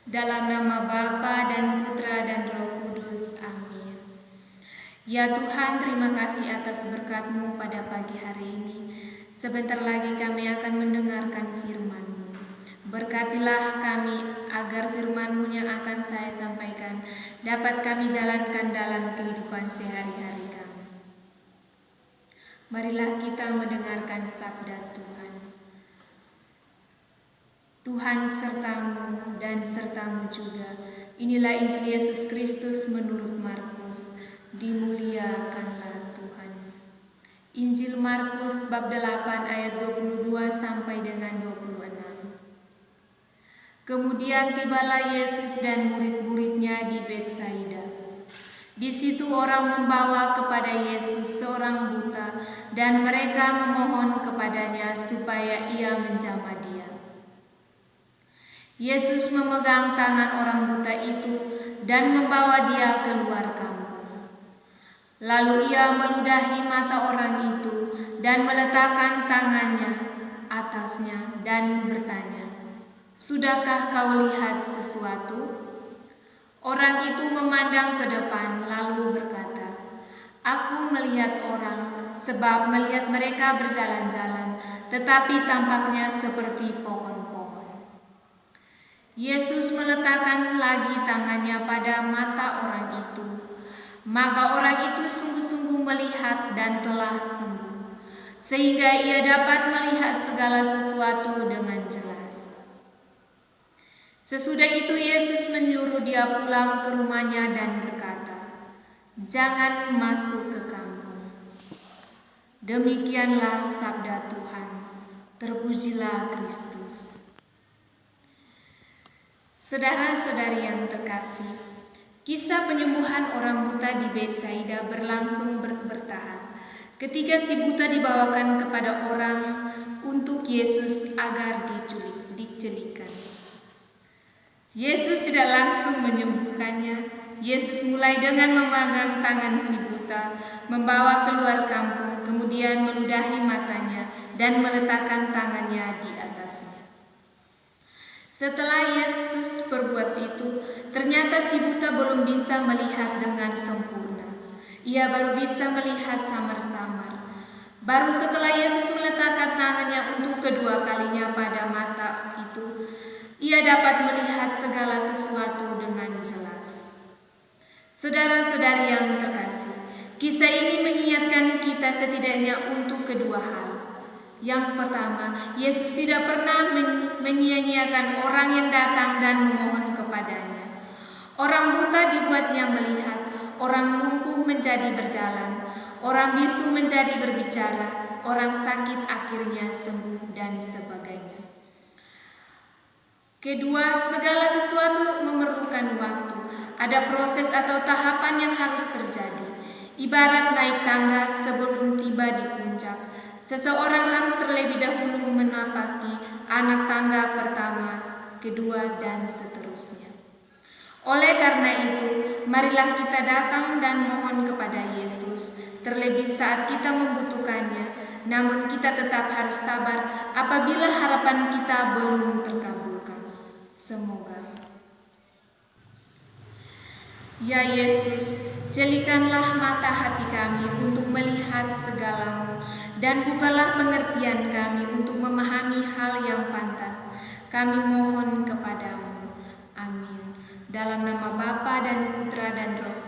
Dalam nama Bapa dan Putra dan Roh Kudus. Amin. Ya Tuhan, terima kasih atas berkat-Mu pada pagi hari ini. Sebentar lagi kami akan mendengarkan firman-Mu. Berkatilah kami agar firman-Mu yang akan saya sampaikan dapat kami jalankan dalam kehidupan sehari-hari kami. Marilah kita mendengarkan sabda Tuhan. Tuhan sertamu dan sertamu juga. Inilah Injil Yesus Kristus menurut Markus. Dimuliakanlah Tuhan. Injil Markus bab 8 ayat 22 sampai dengan 26. Kemudian tibalah Yesus dan murid-muridnya di Betsaida. Di situ orang membawa kepada Yesus seorang buta dan mereka memohon kepadanya supaya ia menjamah dia. Yesus memegang tangan orang buta itu dan membawa dia keluar kampung. Lalu ia meludahi mata orang itu dan meletakkan tangannya atasnya dan bertanya, "Sudahkah kau lihat sesuatu?" Orang itu memandang ke depan lalu berkata, "Aku melihat orang, sebab melihat mereka berjalan-jalan, tetapi tampaknya seperti pohon." Yesus meletakkan lagi tangannya pada mata orang itu. Maka orang itu sungguh-sungguh melihat dan telah sembuh, sehingga ia dapat melihat segala sesuatu dengan jelas. Sesudah itu Yesus menyuruh dia pulang ke rumahnya dan berkata, "Jangan masuk ke kampung." Demikianlah sabda Tuhan. Terpujilah Kristus. Saudara-saudari yang terkasih, kisah penyembuhan orang buta di Betsaida berlangsung bertahan ketika si buta dibawakan kepada orang untuk Yesus agar diculikkan. Yesus tidak langsung menyembuhkannya. Yesus mulai dengan memegang tangan si buta, membawa keluar kampung, kemudian meludahi matanya dan meletakkan tangannya di atasnya. Setelah Yesus berbuat itu, ternyata si buta belum bisa melihat dengan sempurna. Ia baru bisa melihat samar-samar. Baru setelah Yesus meletakkan tangannya untuk kedua kalinya pada mata itu, ia dapat melihat segala sesuatu dengan jelas. Saudara-saudari yang terkasih, kisah ini mengingatkan kita setidaknya untuk kedua hal. Yang pertama, Yesus tidak pernah menyia-nyiakan orang yang datang dan memohon kepadanya. Orang buta dibuatnya melihat, orang lumpuh menjadi berjalan, orang bisu menjadi berbicara, orang sakit akhirnya sembuh, dan sebagainya. Kedua, segala sesuatu memerlukan waktu. Ada proses atau tahapan yang harus terjadi. Ibarat naik tangga sebelum tiba di puncak. Seseorang harus terlebih dahulu menapaki anak tangga pertama, kedua, dan seterusnya. Oleh karena itu, marilah kita datang dan mohon kepada Yesus, terlebih saat kita membutuhkannya, namun kita tetap harus sabar apabila harapan kita belum terkabulkan. Semoga. Ya Yesus, jelikanlah mata hati kami untuk melihat segala-Mu, dan bukalah pengertian kami untuk memahami hal yang pantas. Kami mohon kepadamu. Amin. Dalam nama Bapa dan Putra dan Roh